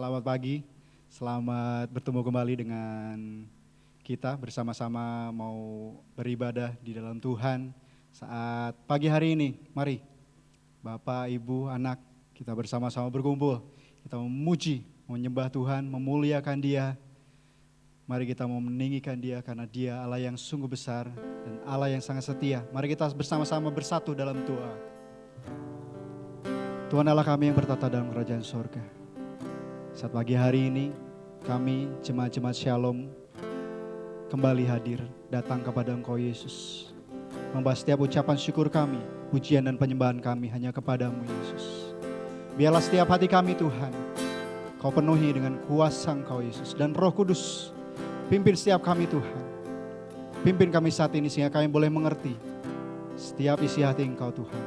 Selamat pagi, selamat bertemu kembali dengan kita bersama-sama mau beribadah di dalam Tuhan saat pagi hari ini. Mari Bapak, Ibu, anak, kita bersama-sama berkumpul. Kita memuji, menyembah Tuhan, memuliakan Dia. Mari kita mau meninggikan Dia karena Dia Allah yang sungguh besar dan Allah yang sangat setia. Mari kita bersama-sama bersatu dalam doa. Tuhan Allah kami yang bertata dalam kerajaan sorga. Saat pagi hari ini kami jemaat-jemaat Shalom kembali hadir datang kepada Engkau Yesus. Membahas setiap ucapan syukur kami, pujian dan penyembahan kami hanya kepadamu Yesus. Biarlah setiap hati kami Tuhan, Kau penuhi dengan kuasa Engkau Yesus. Dan Roh Kudus pimpin setiap kami Tuhan. Pimpin kami saat ini sehingga kami boleh mengerti setiap isi hati Engkau Tuhan.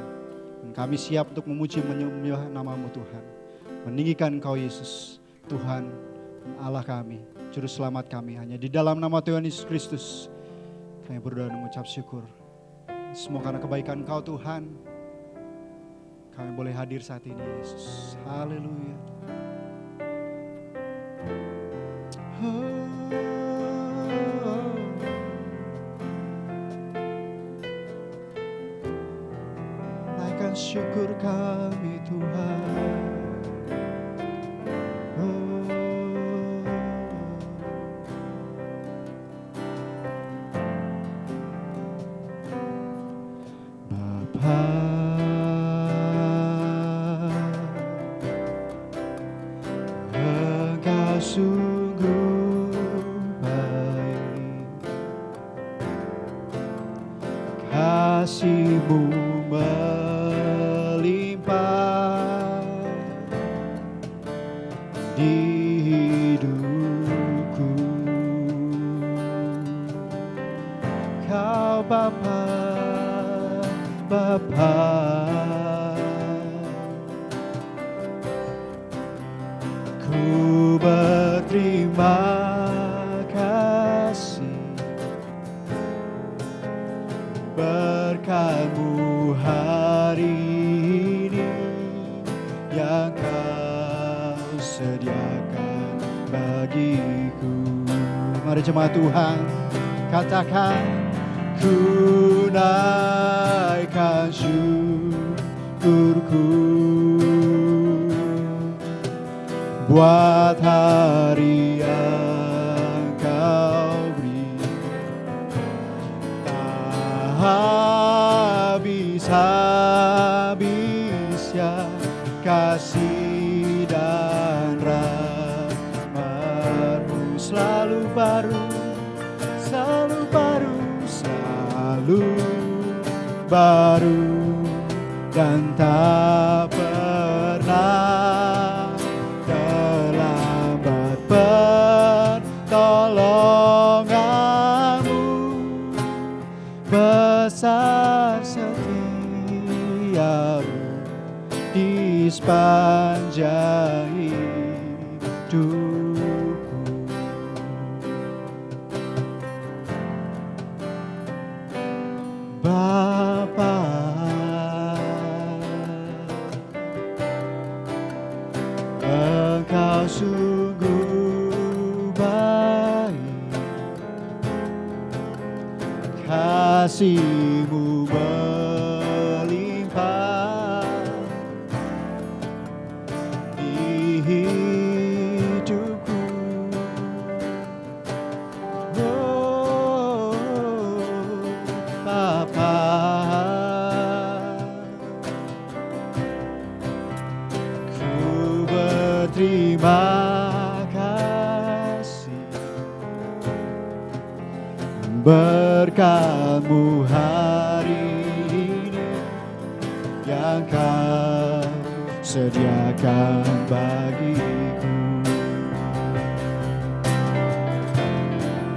Dan kami siap untuk memuji menyembah nama-Mu Tuhan. Meninggikan Engkau Yesus, Tuhan Allah kami, Juru Selamat kami. Hanya di dalam nama Tuhan Yesus Kristus kami berdoa dan mengucap syukur. Semua karena kebaikan Engkau Tuhan, kami boleh hadir saat ini Yesus. Haleluya. Naikkan syukur kami Tuhan. Engkau sungguh baik, kasih-Mu melimpah di hidupku. Kau Bapa, ku berterima kasih berkat-Mu hari ini yang Kau sediakan bagiku. Mari jemaat Tuhan katakan, ku naikkan syukurku buat hari yang Kau beri. Tak habis-habisnya kasih dan rahmat-Mu selalu baru, selalu baru, selalu baru, dan tak pernah terlambat pertolongan-Mu. Besar setia-Mu di sepanjang hidupku. Bapa, Engkau sungguh baik, kasih-Mu melimpah di hidupku. Oh, Bapa, ku berterima kasih berkat-Mu hari ini yang Kau sediakan bagiku.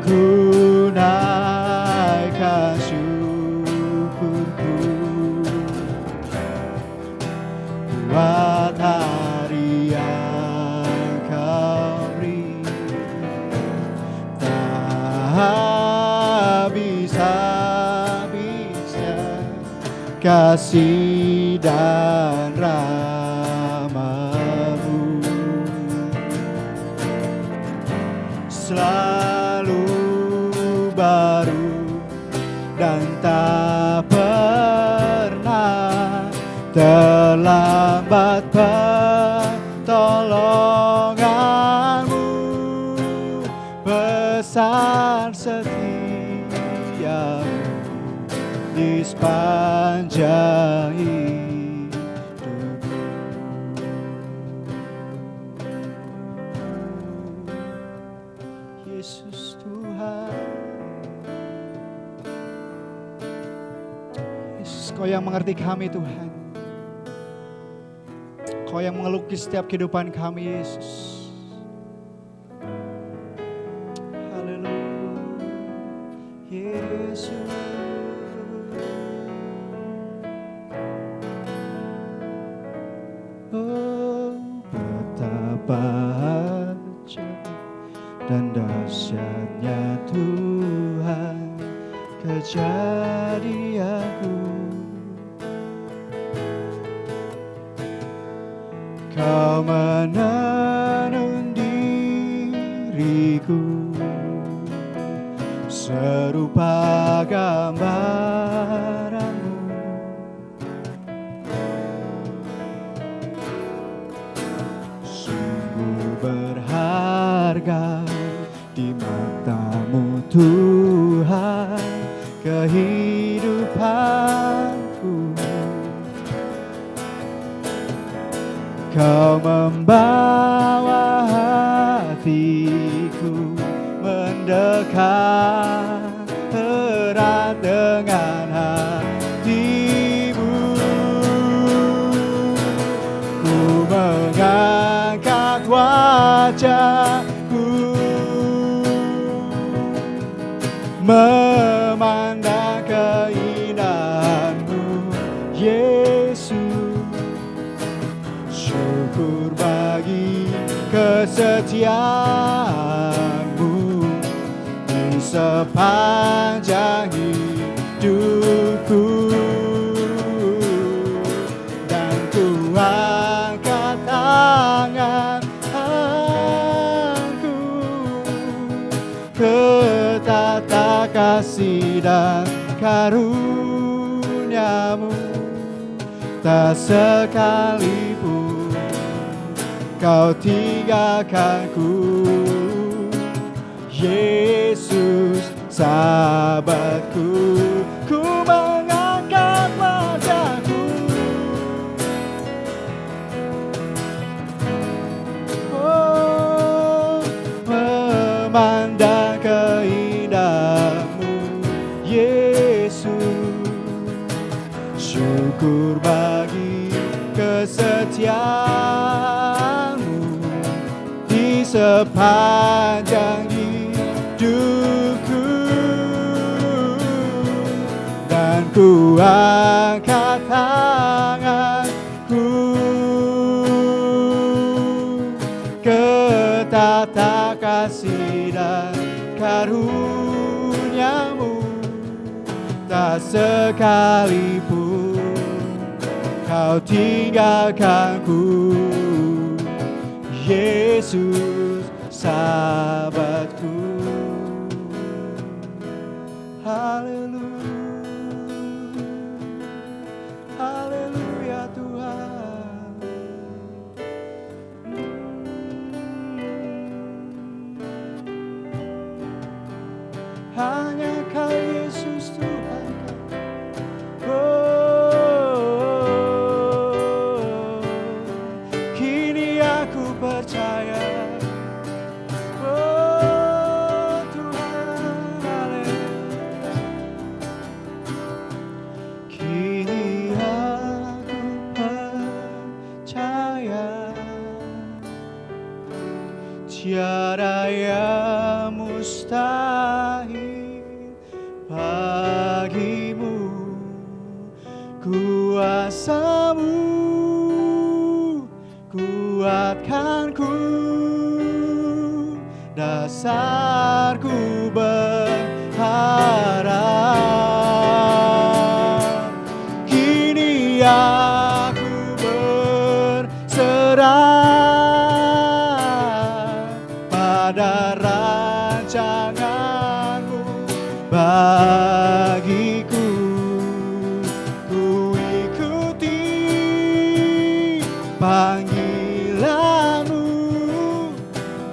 Ku naikkan syukurku buat hari yang Kau beri. Tak habis-habisnya kasih dan rahmat-Mu terlambat pertolonganmu, besar setiamu di sepanjang hidupku. Yesus Tuhan, Yesus, Kau yang mengerti kami Tuhan. Kau yang mengelukis setiap kehidupan kami Yesus. Haleluya Yesus. Oh, betapa ajaib dan dahsyatnya Tuhan kejadianku. Kau menenun diriku serupa gambaranmu. Sungguh berharga di matamu Tuhan kehidupanku. Kau membawa hatiku mendekat erat dengan hatimu. Ku mengangkat wajahku memandang keindahanmu Yesus. Syukur bagi kesetiaanmu di sepanjang hidupku. Dan ku angkat tanganku ke tata kasih dan karuniamu. Tak sekalipun Kau tinggalkanku, Yesus sahabatku. Ku mengangkat wajahku, oh, memandang keindahanmu Yesus. Syukur bagi kesetiaanmu di sepanjang hidupku. Dan ku angkat tanganku ke tata kasih dan karuniamu. Tak sekalipun Kau tinggalkanku, Yesus sahabatku. Haleluya, haleluya Tuhan. Hanya Kau Yesus Tuhan. Kini aku percaya, oh Tuhan, haleluya. Kini aku percaya, tiada yang mustahil bagimu. Kuasamu kuatkanku, dasarku berharap. Kini aku berserah pada rancanganmu bagiku. Ku ikuti panggilanmu,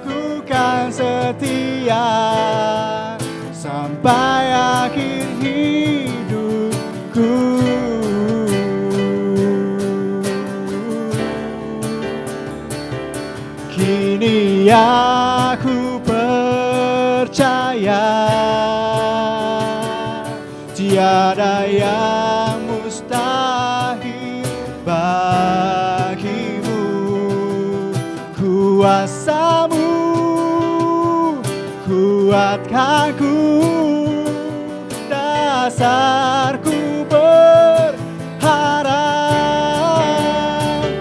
ku kan setia sampai akhir hidupku. Kini aku percaya tiada yang mustahil bagimu. Kuasamu kuatkanku, dasarku berharap.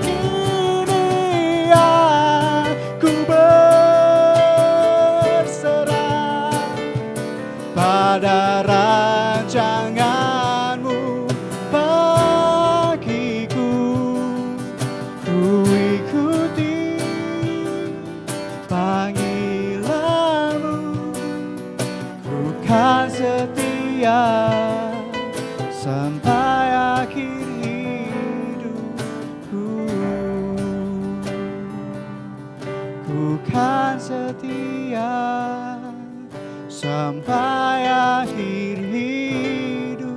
Kini aku berserah pada rancanganmu bagiku. Ku ikuti panggilanmu, ku kan setia sampai akhir hidupku. Ku kan setia sampai akhir hidupku.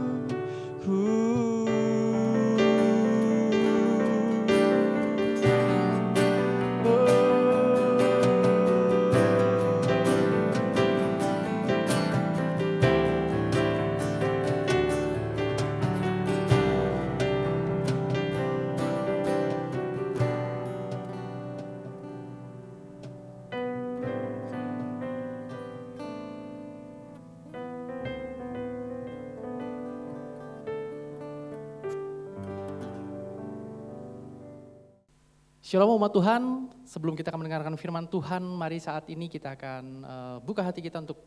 Shalom umat Tuhan, sebelum kita akan mendengarkan firman Tuhan, mari saat ini kita akan buka hati kita untuk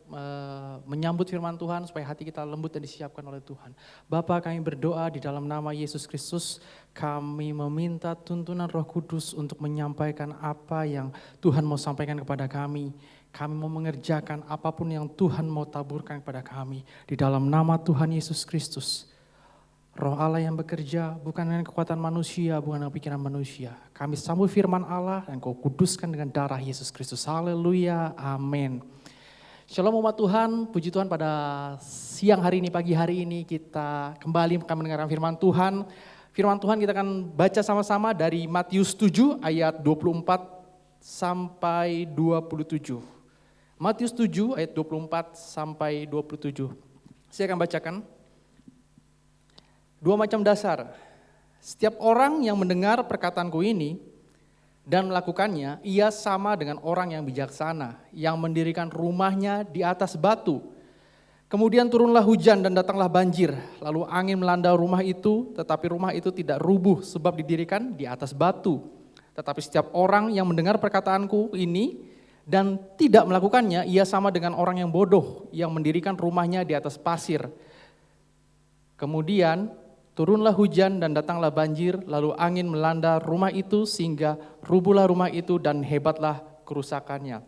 menyambut firman Tuhan supaya hati kita lembut dan disiapkan oleh Tuhan. Bapa, kami berdoa di dalam nama Yesus Kristus, kami meminta tuntunan Roh Kudus untuk menyampaikan apa yang Tuhan mau sampaikan kepada kami. Kami mau mengerjakan apapun yang Tuhan mau taburkan kepada kami. Di dalam nama Tuhan Yesus Kristus. Roh Allah yang bekerja bukan dengan kekuatan manusia, bukan dengan pikiran manusia. Kami sambut firman Allah dan Kau kuduskan dengan darah Yesus Kristus. Haleluya, amin. Shalom umat Tuhan, puji Tuhan pada siang hari ini, pagi hari ini kita kembali akan mendengarkan firman Tuhan. Firman Tuhan kita akan baca sama-sama dari Matius 7 ayat 24 sampai 27. Matius 7 ayat 24 sampai 27. Saya akan bacakan. Dua macam dasar. Setiap orang yang mendengar perkataanku ini dan melakukannya, ia sama dengan orang yang bijaksana, yang mendirikan rumahnya di atas batu. Kemudian turunlah hujan dan datanglah banjir, lalu angin melanda rumah itu, tetapi rumah itu tidak rubuh sebab didirikan di atas batu. Tetapi setiap orang yang mendengar perkataanku ini dan tidak melakukannya, ia sama dengan orang yang bodoh, yang mendirikan rumahnya di atas pasir. Kemudian turunlah hujan dan datanglah banjir, lalu angin melanda rumah itu sehingga rubuhlah rumah itu dan hebatlah kerusakannya.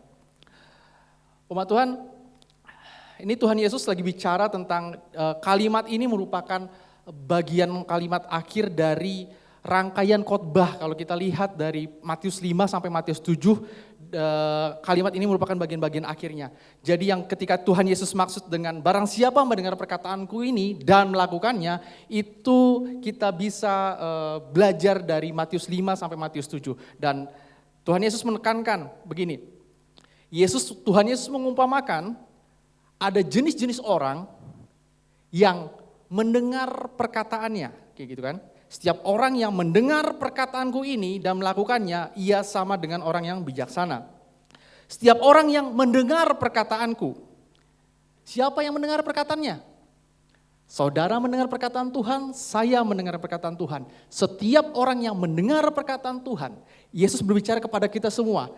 Umat Tuhan, ini Tuhan Yesus lagi bicara tentang kalimat ini merupakan bagian kalimat akhir dari rangkaian khotbah. Kalau kita lihat dari Matius 5 sampai Matius 7, kalimat ini merupakan bagian-bagian akhirnya. Jadi yang ketika Tuhan Yesus maksud dengan barang siapa mendengar perkataanku ini dan melakukannya, itu kita bisa belajar dari Matius 5 sampai Matius 7. Dan Tuhan Yesus menekankan begini, Tuhan Yesus mengumpamakan ada jenis-jenis orang yang mendengar perkataannya, kayak gitu kan. Setiap orang yang mendengar perkataanku ini dan melakukannya, ia sama dengan orang yang bijaksana. Setiap orang yang mendengar perkataanku, siapa yang mendengar perkataannya? Saudara mendengar perkataan Tuhan, saya mendengar perkataan Tuhan. Setiap orang yang mendengar perkataan Tuhan, Yesus berbicara kepada kita semua.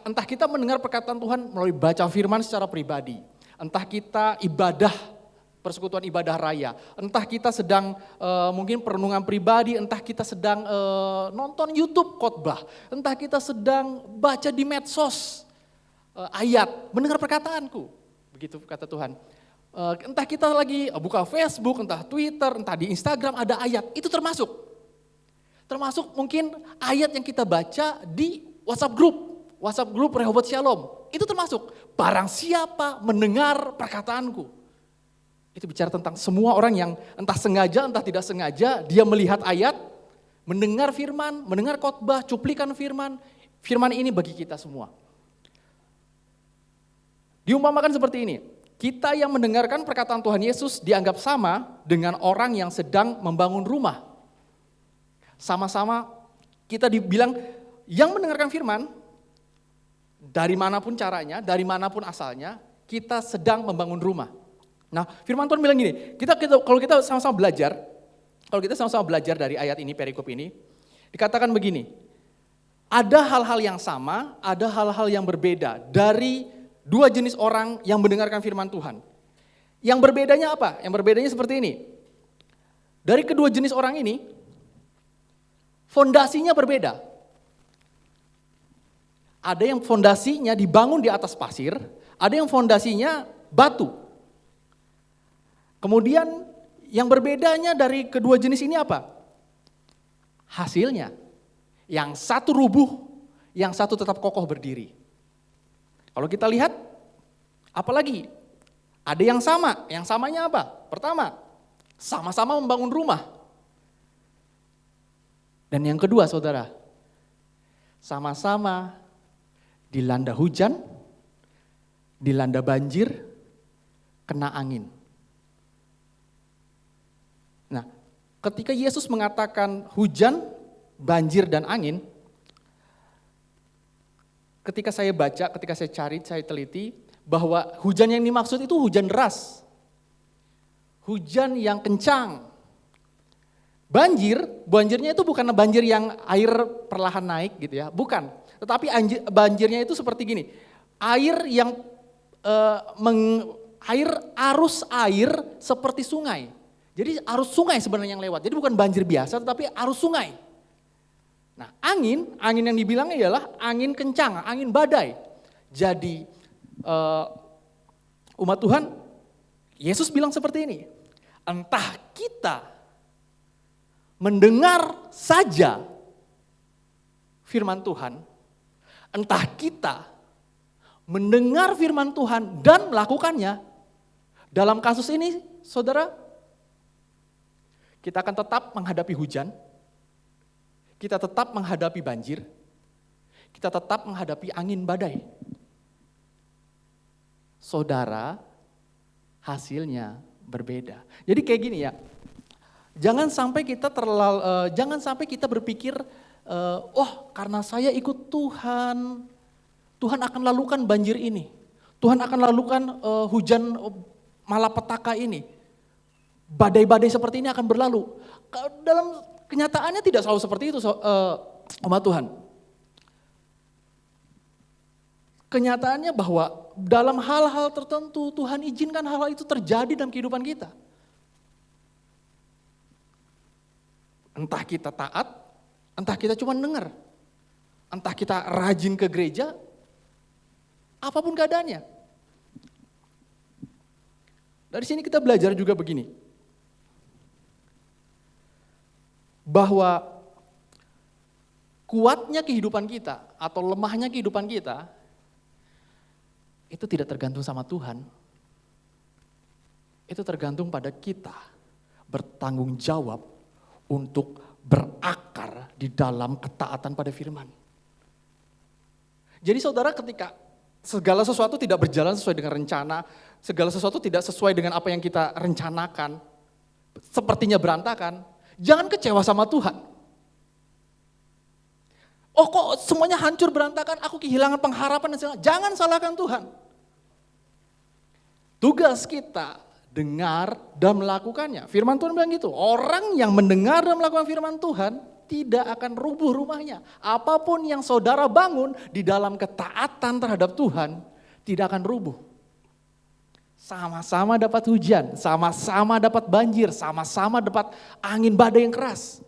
Entah kita mendengar perkataan Tuhan melalui baca firman secara pribadi, entah kita ibadah, persekutuan ibadah raya, entah kita sedang mungkin perenungan pribadi, entah kita sedang nonton YouTube khotbah, entah kita sedang baca di medsos ayat, mendengar perkataanku, begitu kata Tuhan. Entah kita lagi buka Facebook, entah Twitter, entah di Instagram ada ayat, itu termasuk. Termasuk mungkin ayat yang kita baca di WhatsApp grup Rehoboth Shalom. Itu termasuk, barang siapa mendengar perkataanku. Itu bicara tentang semua orang yang entah sengaja, entah tidak sengaja, dia melihat ayat, mendengar firman, mendengar khotbah, cuplikan firman. Firman ini bagi kita semua. Diumpamakan seperti ini, kita yang mendengarkan perkataan Tuhan Yesus dianggap sama dengan orang yang sedang membangun rumah. Sama-sama kita dibilang yang mendengarkan firman, dari manapun caranya, dari manapun asalnya, kita sedang membangun rumah. Nah, firman Tuhan bilang gini, kalau kita sama-sama belajar dari ayat ini, perikop ini, dikatakan begini, ada hal-hal yang sama, ada hal-hal yang berbeda dari dua jenis orang yang mendengarkan firman Tuhan. Yang berbedanya apa? Yang berbedanya seperti ini. Dari kedua jenis orang ini, fondasinya berbeda. Ada yang fondasinya dibangun di atas pasir, ada yang fondasinya batu. Kemudian yang berbedanya dari kedua jenis ini apa? Hasilnya. Yang satu rubuh, yang satu tetap kokoh berdiri. Kalau kita lihat, apalagi? Ada yang sama, yang samanya apa? Pertama, sama-sama membangun rumah. Dan yang kedua saudara, sama-sama dilanda hujan, dilanda banjir, kena angin. Nah, ketika Yesus mengatakan hujan, banjir dan angin, ketika saya baca, ketika saya cari, saya teliti, bahwa hujan yang dimaksud itu hujan deras. Hujan yang kencang. Banjirnya itu bukan banjir yang air perlahan naik gitu ya, bukan. Tetapi banjirnya itu seperti gini, arus air seperti sungai. Jadi arus sungai sebenarnya yang lewat, jadi bukan banjir biasa tetapi arus sungai. Nah angin yang dibilang adalah angin kencang, angin badai. Jadi umat Tuhan, Yesus bilang seperti ini, entah kita mendengar saja firman Tuhan, entah kita mendengar firman Tuhan dan melakukannya. Dalam kasus ini, saudara, kita akan tetap menghadapi hujan, kita tetap menghadapi banjir, kita tetap menghadapi angin badai. Saudara, hasilnya berbeda. Jadi kayak gini ya. Jangan sampai kita berpikir, karena saya ikut Tuhan, Tuhan akan lalukan banjir ini, Tuhan akan lalukan hujan malapetaka ini, badai-badai seperti ini akan berlalu. Dalam kenyataannya tidak selalu seperti itu, umat Tuhan. Kenyataannya bahwa dalam hal-hal tertentu Tuhan izinkan hal-hal itu terjadi dalam kehidupan kita. Entah kita taat, entah kita cuma dengar, entah kita rajin ke gereja, apapun keadaannya. Dari sini kita belajar juga begini, bahwa kuatnya kehidupan kita atau lemahnya kehidupan kita, itu tidak tergantung sama Tuhan. Itu tergantung pada kita bertanggung jawab untuk berakar di dalam ketaatan pada firman. Jadi saudara, ketika segala sesuatu tidak berjalan sesuai dengan rencana, segala sesuatu tidak sesuai dengan apa yang kita rencanakan, sepertinya berantakan, jangan kecewa sama Tuhan. Oh kok semuanya hancur berantakan, aku kehilangan pengharapan dan segala. Jangan salahkan Tuhan. Tugas kita dengar dan melakukannya. Firman Tuhan bilang gitu, orang yang mendengar dan melakukan firman Tuhan tidak akan rubuh rumahnya. Apapun yang saudara bangun di dalam ketaatan terhadap Tuhan tidak akan rubuh. Sama-sama dapat hujan, sama-sama dapat banjir, sama-sama dapat angin badai yang keras.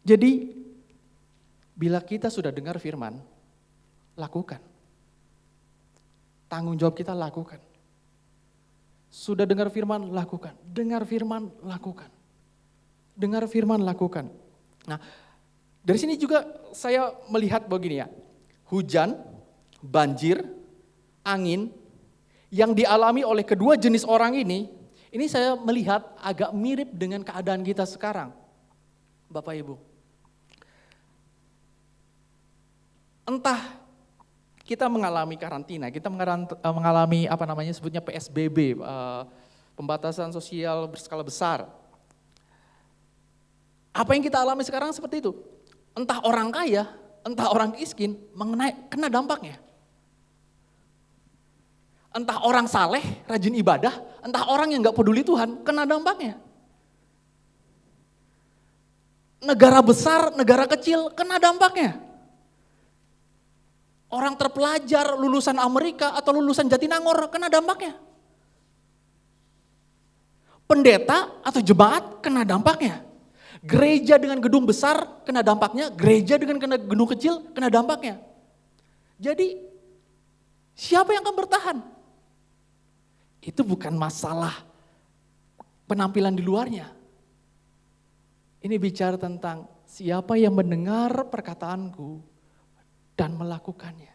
Jadi bila kita sudah dengar firman, lakukan. Tanggung jawab kita lakukan. Sudah dengar firman, lakukan. Dengar firman, lakukan. Dengar firman, lakukan. Nah, dari sini juga saya melihat begini ya. Hujan, banjir, angin yang dialami oleh kedua jenis orang ini saya melihat agak mirip dengan keadaan kita sekarang. Bapak Ibu. Entah kita mengalami karantina, kita mengalami sebutnya PSBB, pembatasan sosial berskala besar. Apa yang kita alami sekarang seperti itu. Entah orang kaya, entah orang miskin, kena dampaknya. Entah orang saleh, rajin ibadah, entah orang yang gak peduli Tuhan, kena dampaknya. Negara besar, negara kecil, kena dampaknya. Orang terpelajar, lulusan Amerika atau lulusan Jatinangor, kena dampaknya. Pendeta atau jemaat, kena dampaknya. Gereja dengan gedung besar kena dampaknya, gereja dengan gedung kecil kena dampaknya. Jadi siapa yang akan bertahan? Itu bukan masalah penampilan di luarnya. Ini bicara tentang siapa yang mendengar perkataanku dan melakukannya.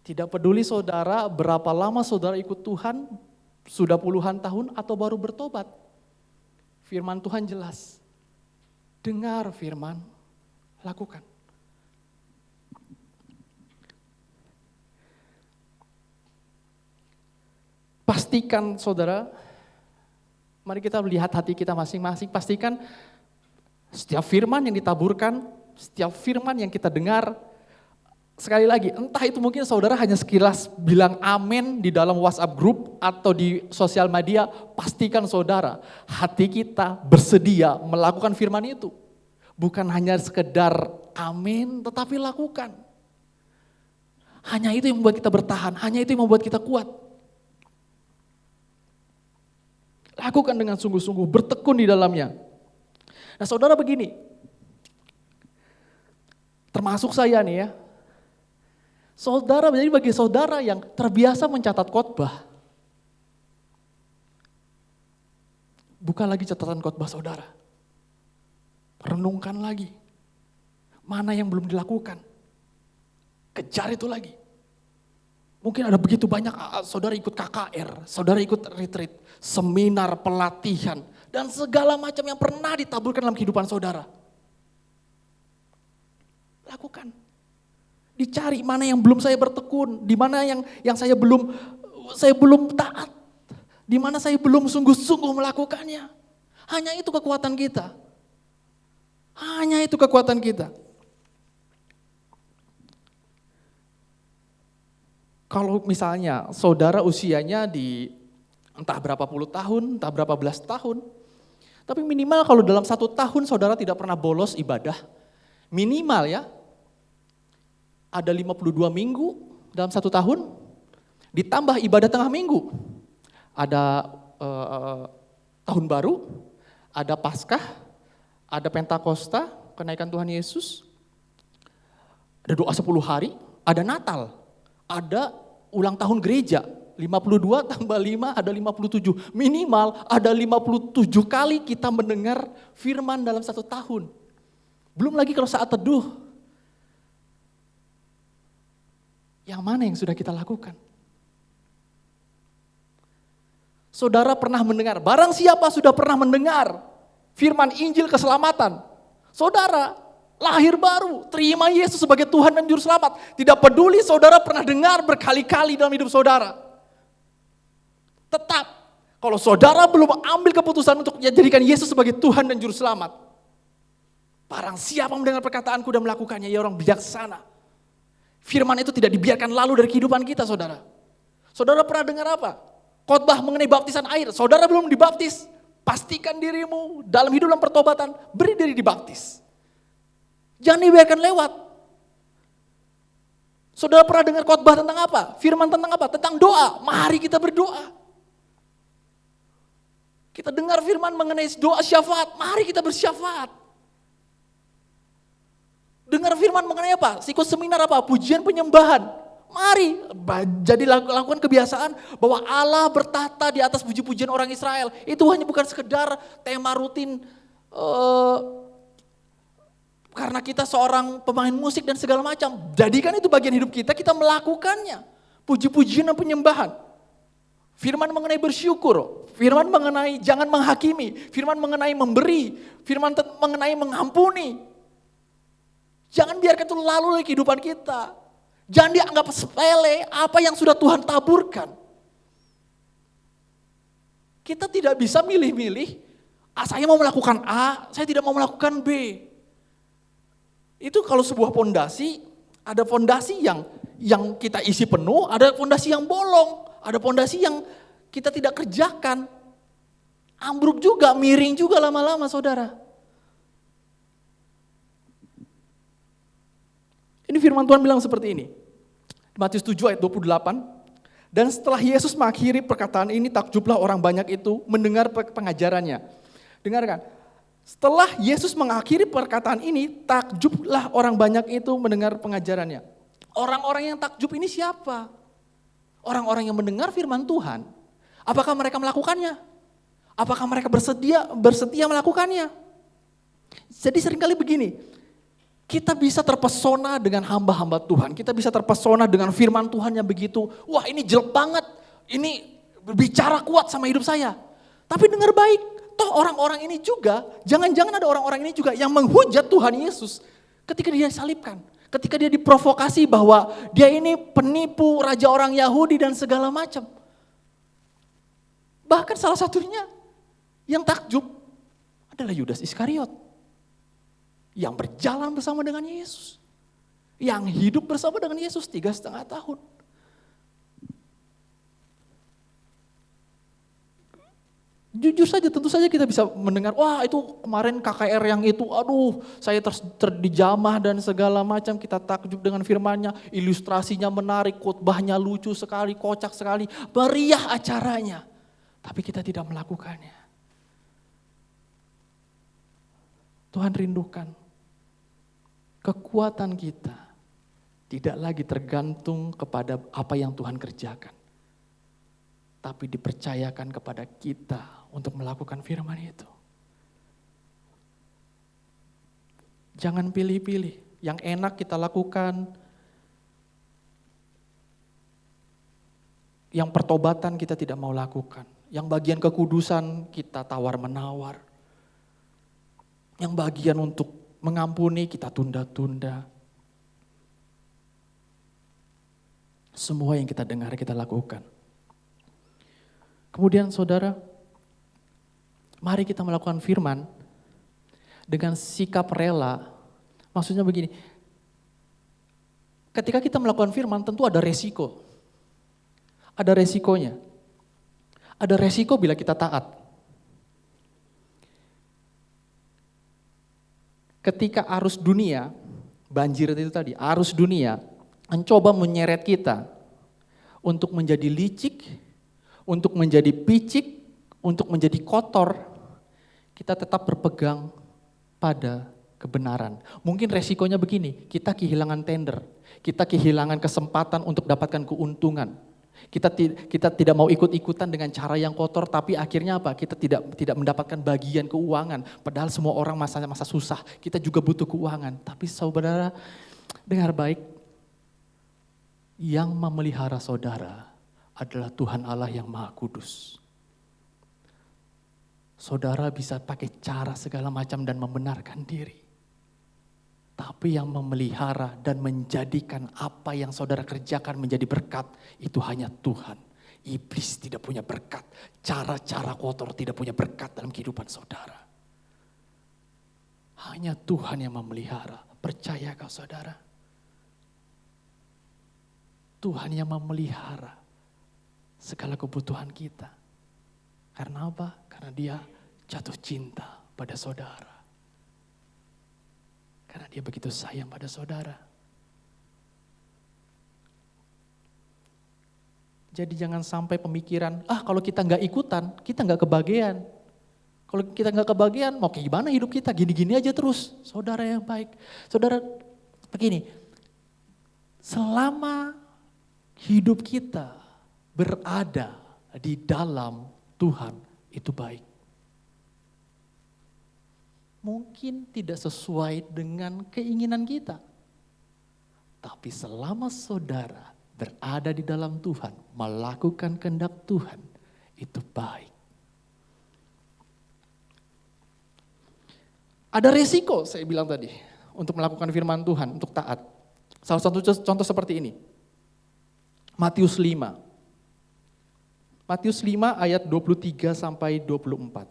Tidak peduli saudara berapa lama saudara ikut Tuhan, sudah puluhan tahun atau baru bertobat. Firman Tuhan jelas. Dengar firman, lakukan. Pastikan saudara, mari kita lihat hati kita masing-masing. Pastikan setiap firman yang ditaburkan, setiap firman yang kita dengar, sekali lagi, entah itu mungkin saudara hanya sekilas bilang amin di dalam WhatsApp group atau di sosial media, pastikan saudara, hati kita bersedia melakukan firman itu. Bukan hanya sekedar amin, tetapi lakukan. Hanya itu yang membuat kita bertahan, hanya itu yang membuat kita kuat. Lakukan dengan sungguh-sungguh, bertekun di dalamnya. Nah saudara begini, termasuk saya nih ya, saudara menjadi bagi saudara yang terbiasa mencatat khotbah. Buka lagi catatan khotbah saudara. Renungkan lagi. Mana yang belum dilakukan. Kejar itu lagi. Mungkin ada begitu banyak saudara ikut KKR, saudara ikut retreat, seminar, pelatihan, dan segala macam yang pernah ditaburkan dalam kehidupan saudara. Lakukan. Dicari mana yang belum saya bertekun, di mana yang saya belum taat, di mana saya belum sungguh-sungguh melakukannya. Hanya itu kekuatan kita. Hanya itu kekuatan kita. Kalau misalnya saudara usianya di entah berapa puluh tahun, entah berapa belas tahun, tapi minimal kalau dalam 1 tahun saudara tidak pernah bolos ibadah, minimal ya, ada 52 minggu dalam 1 tahun, ditambah ibadah tengah minggu. Ada tahun baru, ada Paskah, ada Pentakosta, kenaikan Tuhan Yesus, ada doa 10 hari, ada Natal, ada ulang tahun gereja, 52 tambah 5 ada 57. Minimal ada 57 kali kita mendengar firman dalam 1 tahun. Belum lagi kalau saat teduh. Yang mana yang sudah kita lakukan? Saudara pernah mendengar, barang siapa sudah pernah mendengar firman Injil keselamatan. Saudara lahir baru, terima Yesus sebagai Tuhan dan Juru Selamat. Tidak peduli saudara pernah dengar berkali-kali dalam hidup saudara. Tetap, kalau saudara belum ambil keputusan untuk menjadikan Yesus sebagai Tuhan dan Juru Selamat, barang siapa mendengar perkataanku dan melakukannya, ia orang bijaksana. Firman itu tidak dibiarkan lalu dari kehidupan kita, saudara. Saudara pernah dengar apa? Khotbah mengenai baptisan air. Saudara belum dibaptis, pastikan dirimu dalam hidup dan pertobatan, beri diri dibaptis. Jangan dibiarkan lewat. Saudara pernah dengar khotbah tentang apa? Firman tentang apa? Tentang doa. Mari kita berdoa. Kita dengar firman mengenai doa syafaat. Mari kita bersyafaat. Dengar firman mengenai apa? Ikut seminar apa? Pujian penyembahan. Mari jadi lakukan kebiasaan bahwa Allah bertahta di atas puji-pujian orang Israel. Itu hanya bukan sekedar tema rutin karena kita seorang pemain musik dan segala macam. Jadikan itu bagian hidup kita, kita melakukannya. Puji-pujian dan penyembahan. Firman mengenai bersyukur, firman mengenai jangan menghakimi, firman mengenai memberi, firman mengenai mengampuni. Jangan biarkan itu lalu dari kehidupan kita. Jangan dianggap sepele apa yang sudah Tuhan taburkan. Kita tidak bisa milih-milih, saya mau melakukan A, saya tidak mau melakukan B. Itu kalau sebuah fondasi, ada fondasi yang kita isi penuh, ada fondasi yang bolong, ada fondasi yang kita tidak kerjakan. Ambruk juga, miring juga lama-lama saudara. Ini firman Tuhan bilang seperti ini. Matius 7 ayat 28. Dan setelah Yesus mengakhiri perkataan ini, takjublah orang banyak itu mendengar pengajarannya. Dengarkan. Setelah Yesus mengakhiri perkataan ini, takjublah orang banyak itu mendengar pengajarannya. Orang-orang yang takjub ini siapa? Orang-orang yang mendengar firman Tuhan. Apakah mereka melakukannya? Apakah mereka bersedia melakukannya? Jadi seringkali begini, kita bisa terpesona dengan hamba-hamba Tuhan. Kita bisa terpesona dengan firman Tuhan yang begitu, wah ini jelek banget, ini berbicara kuat sama hidup saya. Tapi dengar baik, toh orang-orang ini juga, jangan-jangan ada orang-orang ini juga yang menghujat Tuhan Yesus ketika dia disalibkan. Ketika dia diprovokasi bahwa dia ini penipu raja orang Yahudi dan segala macam. Bahkan salah satunya yang takjub adalah Yudas Iskariot. Yang berjalan bersama dengan Yesus. Yang hidup bersama dengan Yesus 3,5 tahun. Jujur saja, tentu saja kita bisa mendengar, wah itu kemarin KKR yang itu, aduh saya dijamah dan segala macam. Kita takjub dengan firman-Nya, ilustrasinya menarik, khotbahnya lucu sekali, kocak sekali, meriah acaranya. Tapi kita tidak melakukannya. Tuhan rindukan kekuatan kita tidak lagi tergantung kepada apa yang Tuhan kerjakan. Tapi dipercayakan kepada kita untuk melakukan firman itu. Jangan pilih-pilih, yang enak kita lakukan, yang pertobatan kita tidak mau lakukan, yang bagian kekudusan kita tawar-menawar, yang bagian untuk mengampuni kita tunda-tunda. Semua yang kita dengar kita lakukan. Kemudian saudara, mari kita melakukan firman dengan sikap rela. Maksudnya begini, ketika kita melakukan firman tentu ada resiko. Ada resikonya. Ada resiko bila kita taat. Ketika arus dunia, banjir itu tadi, arus dunia mencoba menyeret kita untuk menjadi licik, untuk menjadi picik, untuk menjadi kotor, kita tetap berpegang pada kebenaran. Mungkin resikonya begini, kita kehilangan tender, kita kehilangan kesempatan untuk dapatkan keuntungan. Kita tidak mau ikut-ikutan dengan cara yang kotor, tapi akhirnya apa? Kita tidak mendapatkan bagian keuangan. Padahal semua orang masa susah, kita juga butuh keuangan. Tapi saudara, dengar baik, yang memelihara saudara adalah Tuhan Allah yang Maha Kudus. Saudara bisa pakai cara segala macam dan membenarkan diri. Tapi yang memelihara dan menjadikan apa yang saudara kerjakan menjadi berkat, itu hanya Tuhan. Iblis tidak punya berkat, cara-cara kotor tidak punya berkat dalam kehidupan saudara. Hanya Tuhan yang memelihara, percayakah saudara? Tuhan yang memelihara segala kebutuhan kita. Karena apa? Karena Dia jatuh cinta pada saudara. Karena Dia begitu sayang pada saudara. Jadi jangan sampai pemikiran, kalau kita nggak ikutan, kita nggak kebagian. Kalau kita nggak kebagian, mau kayak gimana hidup kita? Gini-gini aja terus. Saudara yang baik. Saudara, begini, selama hidup kita berada di dalam Tuhan itu baik. Mungkin tidak sesuai dengan keinginan kita. Tapi selama saudara berada di dalam Tuhan, melakukan kehendak Tuhan, itu baik. Ada resiko, saya bilang tadi, untuk melakukan firman Tuhan, untuk taat. Salah satu contoh seperti ini. Matius 5. Matius 5 ayat 23 sampai 24.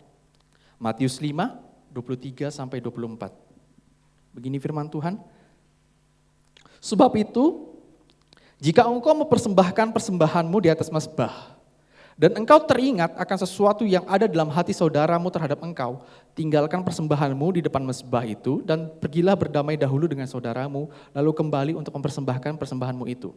Matius 5, 23 sampai 24. Begini firman Tuhan. Sebab itu, jika engkau mempersembahkan persembahanmu di atas mazbah, dan engkau teringat akan sesuatu yang ada dalam hati saudaramu terhadap engkau, tinggalkan persembahanmu di depan mazbah itu dan pergilah berdamai dahulu dengan saudaramu, lalu kembali untuk mempersembahkan persembahanmu itu.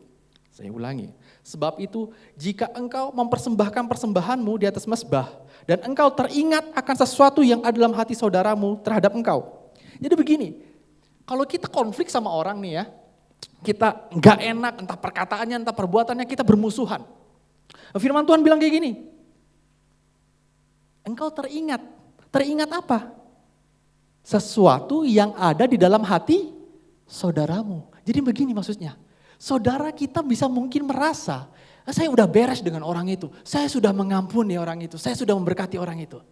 Saya ulangi, sebab itu jika engkau mempersembahkan persembahanmu di atas mazbah dan engkau teringat akan sesuatu yang ada dalam hati saudaramu terhadap engkau. Jadi begini, kalau kita konflik sama orang nih ya, kita nggak enak entah perkataannya entah perbuatannya, kita bermusuhan. Firman Tuhan bilang kayak gini, engkau teringat apa? Sesuatu yang ada di dalam hati saudaramu. Jadi begini maksudnya, saudara kita bisa mungkin merasa, saya udah beres dengan orang itu, saya sudah mengampuni orang itu, saya sudah memberkati orang itu.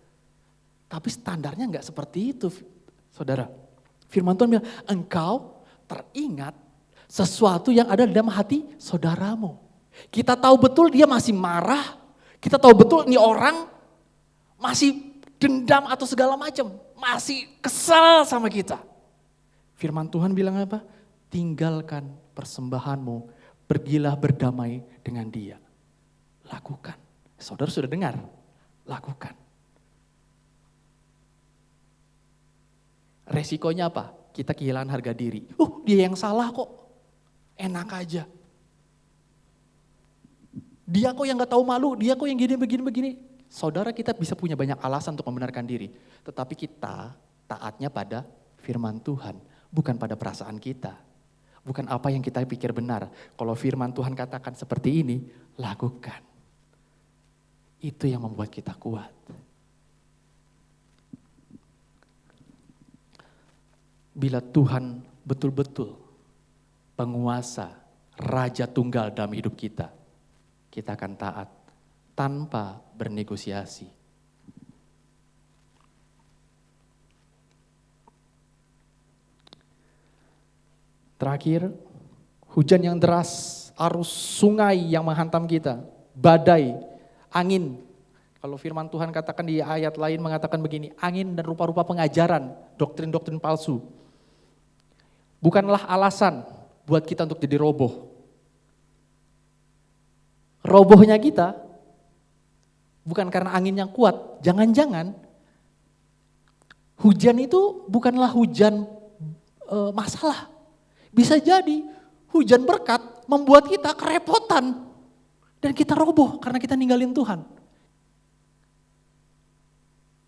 Tapi standarnya nggak seperti itu, saudara. Firman Tuhan bilang, engkau teringat sesuatu yang ada di dalam hati saudaramu. Kita tahu betul dia masih marah, kita tahu betul ini orang masih dendam atau segala macam, masih kesal sama kita. Firman Tuhan bilang apa? Tinggalkan persembahanmu, pergilah berdamai dengan dia. Lakukan. Saudara sudah dengar? Lakukan. Resikonya apa? Kita kehilangan harga diri. Dia yang salah kok. Enak aja. Dia kok yang gak tahu malu, dia kok yang gini begini. Saudara, kita bisa punya banyak alasan untuk membenarkan diri. Tetapi kita taatnya pada firman Tuhan, bukan pada perasaan kita. Bukan apa yang kita pikir benar. Kalau firman Tuhan katakan seperti ini, lakukan. Itu yang membuat kita kuat. Bila Tuhan betul-betul penguasa, raja tunggal dalam hidup kita akan taat tanpa bernegosiasi. Terakhir, hujan yang deras, arus sungai yang menghantam kita, badai, angin. Kalau firman Tuhan katakan di ayat lain mengatakan begini, angin dan rupa-rupa pengajaran, doktrin-doktrin palsu. Bukanlah alasan buat kita untuk jadi roboh. Robohnya kita bukan karena angin yang kuat. Jangan-jangan hujan itu bukanlah hujan masalah. Bisa jadi hujan berkat membuat kita kerepotan. Dan kita roboh karena kita ninggalin Tuhan.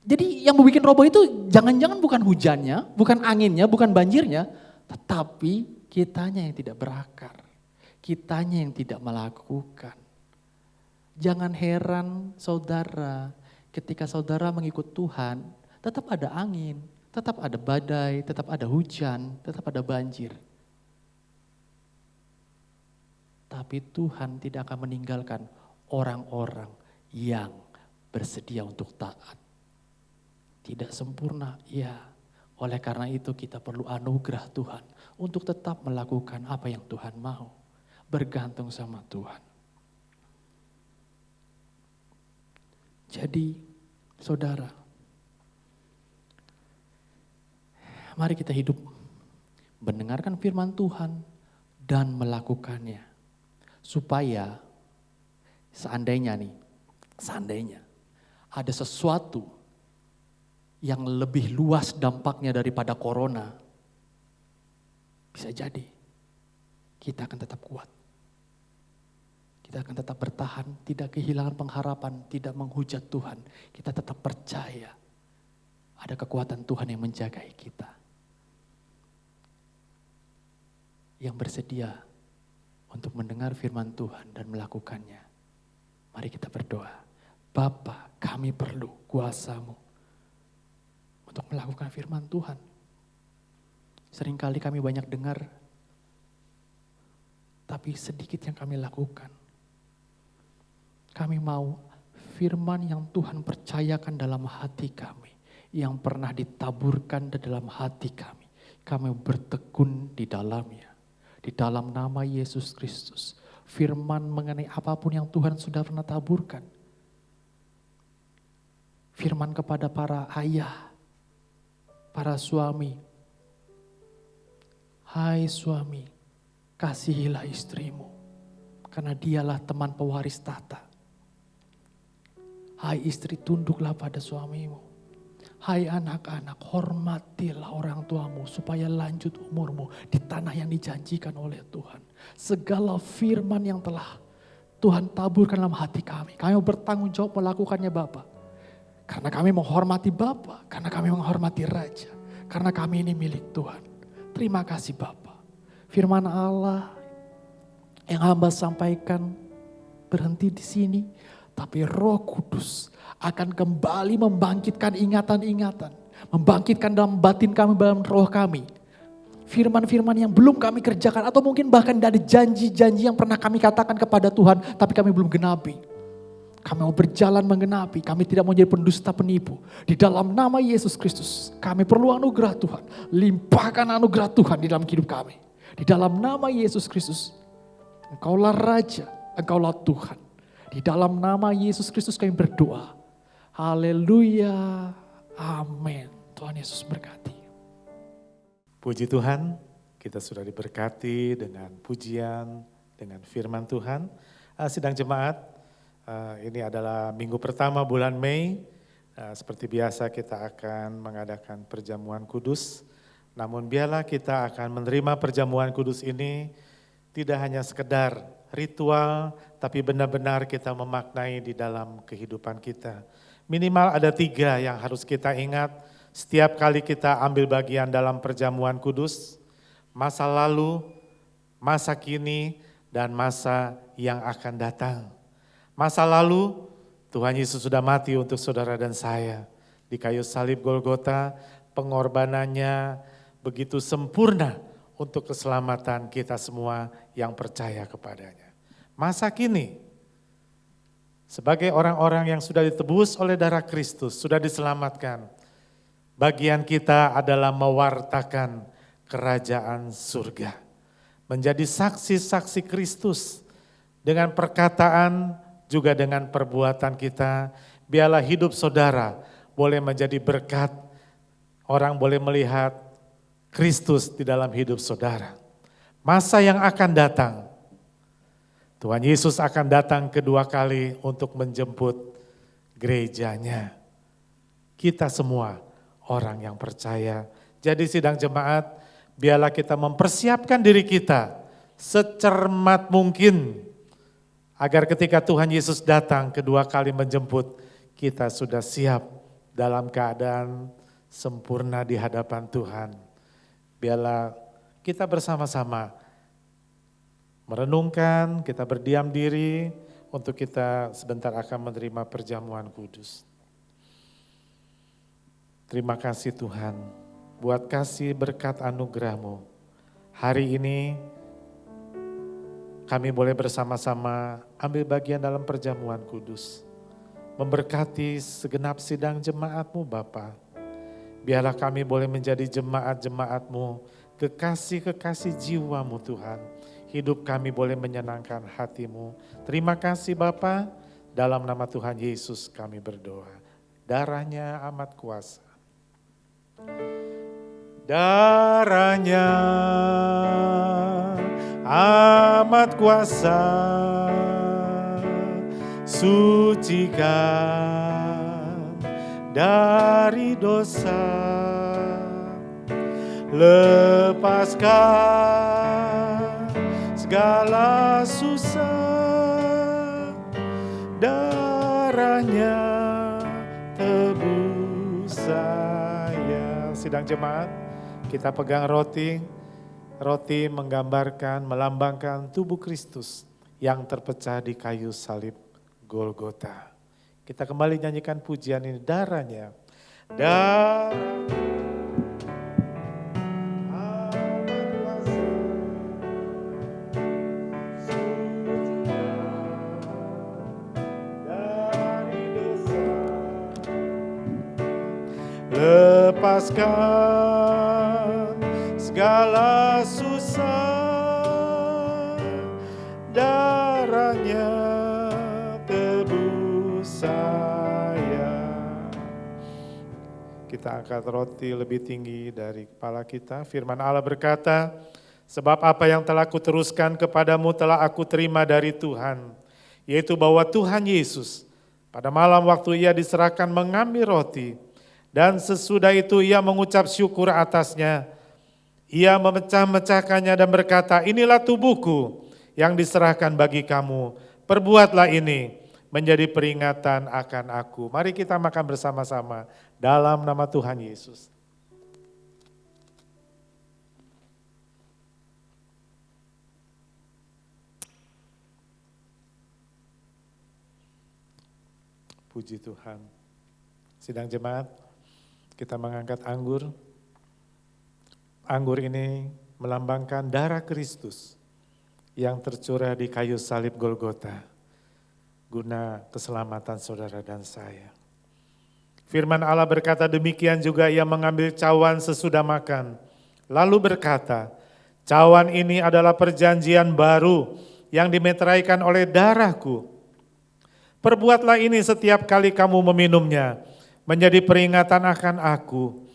Jadi yang membuat roboh itu jangan-jangan bukan hujannya, bukan anginnya, bukan banjirnya. Tetapi kitanya yang tidak berakar. Kitanya yang tidak melakukan. Jangan heran saudara, ketika saudara mengikut Tuhan, tetap ada angin, tetap ada badai, tetap ada hujan, tetap ada banjir. Tapi Tuhan tidak akan meninggalkan orang-orang yang bersedia untuk taat. Tidak sempurna, ya. Oleh karena itu kita perlu anugerah Tuhan untuk tetap melakukan apa yang Tuhan mau. Bergantung sama Tuhan. Jadi, saudara, mari kita hidup mendengarkan firman Tuhan dan melakukannya. Supaya seandainya ada sesuatu yang lebih luas dampaknya daripada corona, bisa jadi kita akan tetap kuat. Kita akan tetap bertahan, tidak kehilangan pengharapan, tidak menghujat Tuhan. Kita tetap percaya ada kekuatan Tuhan yang menjagai kita. Yang bersedia untuk mendengar firman Tuhan dan melakukannya. Mari kita berdoa. Bapa, kami perlu kuasa-Mu untuk melakukan firman Tuhan. Seringkali kami banyak dengar, tapi sedikit yang kami lakukan. Kami mau firman yang Tuhan percayakan dalam hati kami, yang pernah ditaburkan di dalam hati kami. Kami bertekun di dalamnya. Di dalam nama Yesus Kristus. Firman mengenai apapun yang Tuhan sudah pernah taburkan. Firman kepada para ayah, para suami. Hai suami, kasihilah istrimu, karena dialah teman pewaris tahta. Hai istri, tunduklah pada suamimu. Hai anak-anak, hormatilah orang tuamu supaya lanjut umurmu di tanah yang dijanjikan oleh Tuhan. Segala firman yang telah Tuhan taburkan dalam hati kami, kami bertanggung jawab melakukannya Bapa. Karena kami menghormati Bapa, karena kami menghormati Raja, karena kami ini milik Tuhan. Terima kasih Bapa. Firman Allah yang hamba sampaikan berhenti di sini, tapi Roh Kudus akan kembali membangkitkan ingatan-ingatan, membangkitkan dalam batin kami, dalam roh kami. Firman-firman yang belum kami kerjakan, atau mungkin bahkan dari janji-janji yang pernah kami katakan kepada Tuhan, tapi kami belum genapi. Kami mau berjalan menggenapi, kami tidak mau jadi pendusta penipu. Di dalam nama Yesus Kristus, kami perlu anugerah Tuhan. Limpahkan anugerah Tuhan di dalam hidup kami. Di dalam nama Yesus Kristus, Engkaulah Raja, Engkaulah Tuhan. Di dalam nama Yesus Kristus kami berdoa. Haleluya, amin. Tuhan Yesus berkati. Puji Tuhan, kita sudah diberkati dengan pujian, dengan firman Tuhan. Sidang jemaat, ini adalah minggu pertama bulan Mei. Seperti biasa kita akan mengadakan perjamuan kudus. Namun biarlah kita akan menerima perjamuan kudus ini tidak hanya sekedar ritual, tapi benar-benar kita memaknai di dalam kehidupan kita. Minimal ada 3 yang harus kita ingat setiap kali kita ambil bagian dalam perjamuan kudus. Masa lalu, masa kini, dan masa yang akan datang. Masa lalu, Tuhan Yesus sudah mati untuk saudara dan saya. Di kayu salib Golgota, pengorbanannya begitu sempurna untuk keselamatan kita semua yang percaya kepadanya. Masa kini, sebagai orang-orang yang sudah ditebus oleh darah Kristus, sudah diselamatkan, bagian kita adalah mewartakan kerajaan surga. Menjadi saksi-saksi Kristus dengan perkataan, juga dengan perbuatan kita. Biarlah hidup saudara boleh menjadi berkat. Orang boleh melihat Kristus di dalam hidup saudara. Masa yang akan datang, Tuhan Yesus akan datang kedua kali untuk menjemput gerejanya. Kita semua orang yang percaya. Jadi sidang jemaat, biarlah kita mempersiapkan diri kita secermat mungkin, agar ketika Tuhan Yesus datang kedua kali menjemput, kita sudah siap dalam keadaan sempurna di hadapan Tuhan. Biarlah kita bersama-sama merenungkan, kita berdiam diri untuk kita sebentar akan menerima perjamuan kudus. Terima kasih Tuhan buat kasih berkat anugerah-Mu. Hari ini kami boleh bersama-sama ambil bagian dalam perjamuan kudus. Memberkati segenap sidang jemaat-Mu Bapa. Biarlah kami boleh menjadi jemaat-jemaat-Mu, kekasih-kekasih jiwa-Mu Tuhan. Hidup kami boleh menyenangkan hati-Mu. Terima kasih Bapa, dalam nama Tuhan Yesus kami berdoa. Darahnya amat kuasa. Darahnya amat kuasa, sucikan dari dosa, lepaskan segala susah, darahnya tebus saya. Sidang jemaat, kita pegang roti, Roti menggambarkan, melambangkan tubuh Kristus yang terpecah di kayu salib Golgota. Kita kembali nyanyikan pujian ini, darahnya. Lepaskan segala susah, darahnya tebus saya. Kita angkat roti lebih tinggi dari kepala kita. Firman Allah berkata, sebab apa yang telah kuteruskan kepadamu telah aku terima dari Tuhan, yaitu bahwa Tuhan Yesus pada malam waktu ia diserahkan mengambil roti, dan sesudah itu ia mengucap syukur atasnya. Ia memecah-mecahkannya dan berkata, inilah tubuhku yang diserahkan bagi kamu. Perbuatlah ini menjadi peringatan akan aku. Mari kita makan bersama-sama dalam nama Tuhan Yesus. Puji Tuhan. Sidang jemaat, kita mengangkat anggur. Anggur ini melambangkan darah Kristus yang tercurah di kayu salib Golgota guna keselamatan saudara dan saya. Firman Allah berkata demikian juga ia mengambil cawan sesudah makan. Lalu berkata, cawan ini adalah perjanjian baru yang dimeteraikan oleh darahku. Perbuatlah ini setiap kali kamu meminumnya, menjadi peringatan akan aku.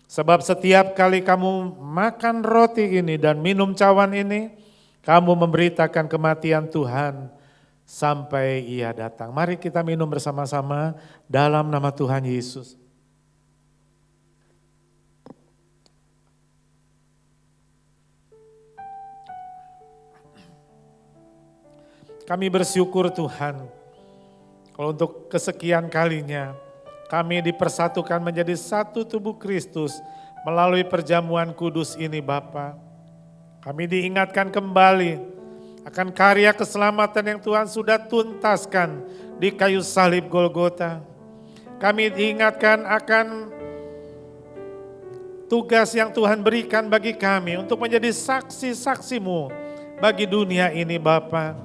Sebab setiap kali kamu makan roti ini dan minum cawan ini, kamu memberitakan kematian Tuhan sampai ia datang. Mari kita minum bersama-sama dalam nama Tuhan Yesus. Kami bersyukur Tuhan, kalau untuk kesekian kalinya, kami dipersatukan menjadi satu tubuh Kristus melalui perjamuan kudus ini Bapa. Kami diingatkan kembali akan karya keselamatan yang Tuhan sudah tuntaskan di kayu salib Golgota. Kami diingatkan akan tugas yang Tuhan berikan bagi kami untuk menjadi saksi-saksi-Mu bagi dunia ini Bapa.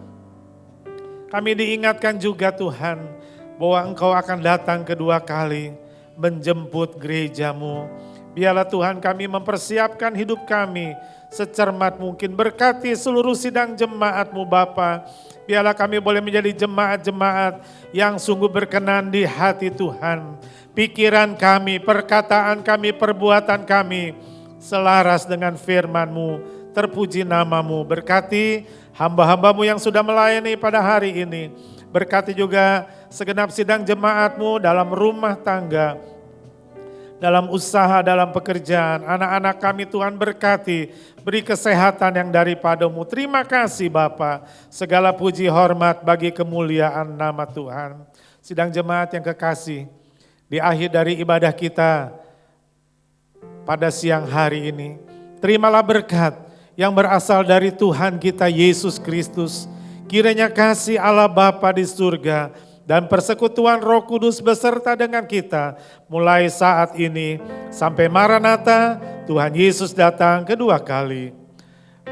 Kami diingatkan juga Tuhan, bahwa Engkau akan datang kedua kali menjemput gereja-Mu. Biarlah Tuhan kami mempersiapkan hidup kami secermat mungkin. Berkati seluruh sidang jemaat-Mu Bapa. Biarlah kami boleh menjadi jemaat-jemaat yang sungguh berkenan di hati Tuhan. Pikiran kami, perkataan kami, perbuatan kami selaras dengan firman-Mu. Terpuji nama-Mu. Berkati hamba-hamba-Mu yang sudah melayani pada hari ini. Berkati juga segenap sidang jemaat-Mu dalam rumah tangga, dalam usaha, dalam pekerjaan. Anak-anak kami Tuhan berkati, beri kesehatan yang daripada-Mu. Terima kasih Bapa, segala puji hormat bagi kemuliaan nama Tuhan. Sidang jemaat yang kekasih, di akhir dari ibadah kita pada siang hari ini, terimalah berkat yang berasal dari Tuhan kita Yesus Kristus. Kiranya kasih Allah Bapa di surga dan persekutuan Roh Kudus beserta dengan kita mulai saat ini sampai Maranatha Tuhan Yesus datang kedua kali.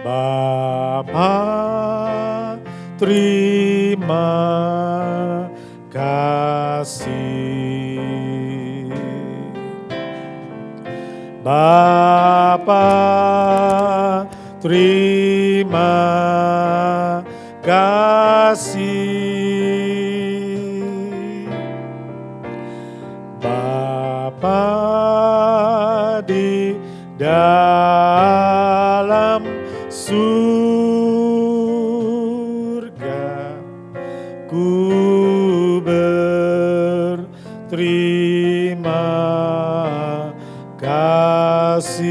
Bapa, terima kasih. Bapa, terima kasih. Bapa di dalam surga, ku berterima kasih.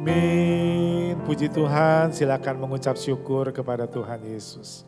Amin. Puji Tuhan, silakan mengucap syukur kepada Tuhan Yesus.